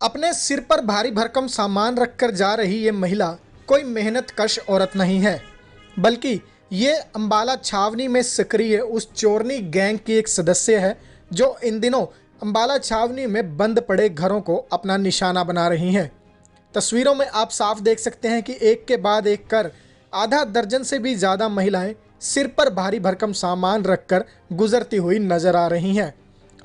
अपने सिर पर भारी भरकम सामान रखकर जा रही ये महिला कोई मेहनत कश औरत नहीं है, बल्कि ये अंबाला छावनी में सक्रिय उस चोरनी गैंग की एक सदस्य है जो इन दिनों अंबाला छावनी में बंद पड़े घरों को अपना निशाना बना रही हैं। तस्वीरों में आप साफ देख सकते हैं कि एक के बाद एक कर आधा दर्जन से भी ज़्यादा महिलाएं सिर पर भारी भरकम सामान रखकर गुजरती हुई नजर आ रही हैं।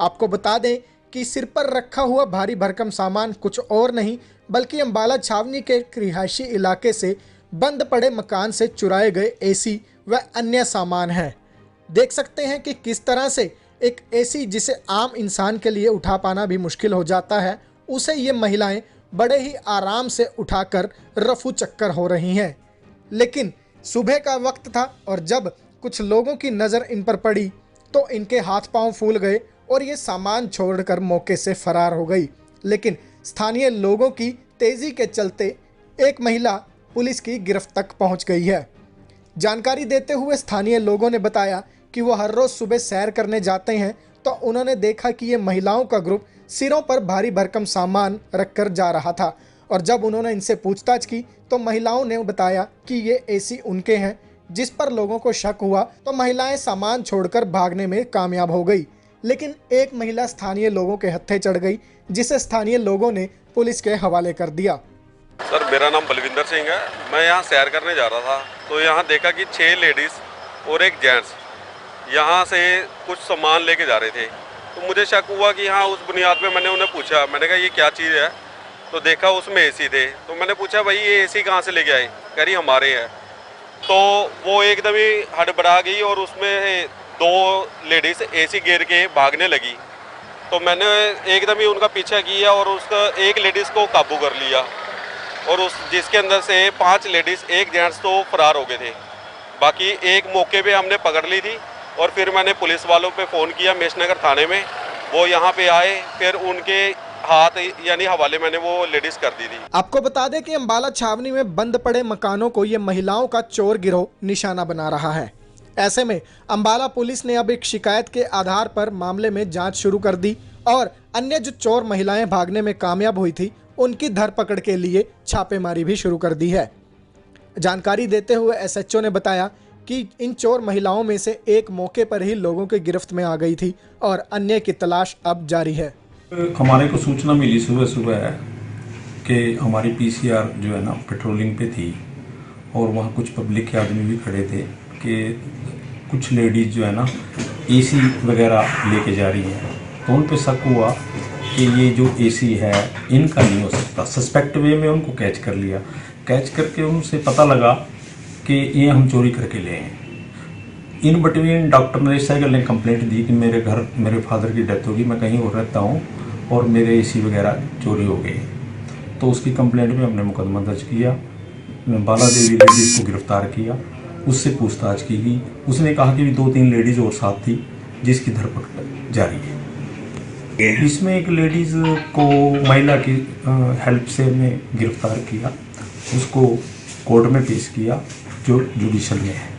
आपको बता दें कि सिर पर रखा हुआ भारी भरकम सामान कुछ और नहीं बल्कि अंबाला छावनी के रिहायशी इलाके से बंद पड़े मकान से चुराए गए एसी व अन्य सामान हैं। देख सकते हैं कि किस तरह से एक एसी जिसे आम इंसान के लिए उठा पाना भी मुश्किल हो जाता है, उसे ये महिलाएं बड़े ही आराम से उठाकर रफू चक्कर हो रही हैं। लेकिन सुबह का वक्त था और जब कुछ लोगों की नज़र इन पर पड़ी तो इनके हाथ पांव फूल गए और ये सामान छोड़कर मौके से फरार हो गई। लेकिन स्थानीय लोगों की तेज़ी के चलते एक महिला पुलिस की गिरफ्त तक पहुंच गई है। जानकारी देते हुए स्थानीय लोगों ने बताया कि वो हर रोज़ सुबह सैर करने जाते हैं तो उन्होंने देखा कि ये महिलाओं का ग्रुप सिरों पर भारी भरकम सामान रखकर जा रहा था और जब उन्होंने इनसे पूछताछ की तो महिलाओं ने बताया कि ये एसी उनके हैं, जिस पर लोगों को शक हुआ तो महिलाएं सामान छोड़कर भागने में कामयाब हो गई। लेकिन एक महिला स्थानीय लोगों के हत्थे चढ़ गई, जिसे स्थानीय लोगों ने पुलिस के हवाले कर दिया। सर, मेरा नाम बलविंदर सिंह है। मैं यहाँ सैर करने जा रहा था तो यहाँ देखा कि 6 लेडीज़ और एक जेंट्स यहाँ से कुछ सामान लेके जा रहे थे। तो मुझे शक हुआ कि हाँ, उस बुनियाद पे मैंने उन्हें पूछा, मैंने कहा ये क्या चीज़ है, तो देखा उसमें एसी थे। तो मैंने पूछा भाई ये एसी कहाँ से लेके आए, कह रही हमारे हैं। तो वो एकदम ही हड़बड़ा गई और उसमें 2 लेडीज़ एसी गिर के भागने लगी। तो मैंने एकदम ही उनका पीछा किया और उसका एक लेडीज़ को काबू कर लिया और उस जिसके अंदर से 5 लेडीज़ एक जेंट्स तो फरार हो गए थे। बाकी एक मौके पे हमने पकड़ ली थी और फिर मैंने पुलिस वालों पे फ़ोन किया मेषनगर थाने में, वो यहाँ पे आए, फिर उनके हाथ यानी हवाले मैंने वो लेडीज़ कर दी थी। आपको बता दें कि अंबाला छावनी में बंद पड़े मकानों को ये महिलाओं का चोर गिरोह निशाना बना रहा है। ऐसे में अंबाला पुलिस ने अब एक शिकायत के आधार पर मामले में जांच शुरू कर दी और अन्य जो चोर महिलाएं भागने में कामयाब हुई थी उनकी धरपकड़ के लिए छापेमारी भी शुरू कर दी है। जानकारी देते हुए एसएचओ ने बताया कि इन चोर महिलाओं में से एक मौके पर ही लोगों की गिरफ्त में आ गई थी और अन्य की तलाश अब जारी है। हमारे को सूचना मिली सुबह सुबह कि हमारी पीसीआर जो है ना पेट्रोलिंग पे थी और वहाँ कुछ पब्लिक के आदमी भी खड़े थे कि कुछ लेडीज़ जो है ना एसी वगैरह लेके जा रही हैं। तो उन पे शक हुआ कि ये जो एसी है इनका नहीं हो सकता। सस्पेक्ट वे में उनको कैच कर लिया। कैच करके उनसे पता लगा कि ये हम चोरी करके ले आए। In between doctor Naresh Sehgal ने कंप्लेंट दी कि मेरे घर मेरे फादर की डेथ होगी, मैं कहीं और रहता हूँ और मेरे एसी वगैरह चोरी हो गए। तो उसकी कंप्लेंट में हमने मुकदमा दर्ज किया, बाला देवी लेडीज़ को गिरफ्तार किया, उससे पूछताछ की गई। उसने कहा कि 2-3 लेडीज़ और साथ थी जिसकी धरपकड़ जारी है। इसमें एक लेडीज़ को महिला की हेल्प से हमने गिरफ्तार किया, उसको कोर्ट में पेश किया जो जुडिशल में है।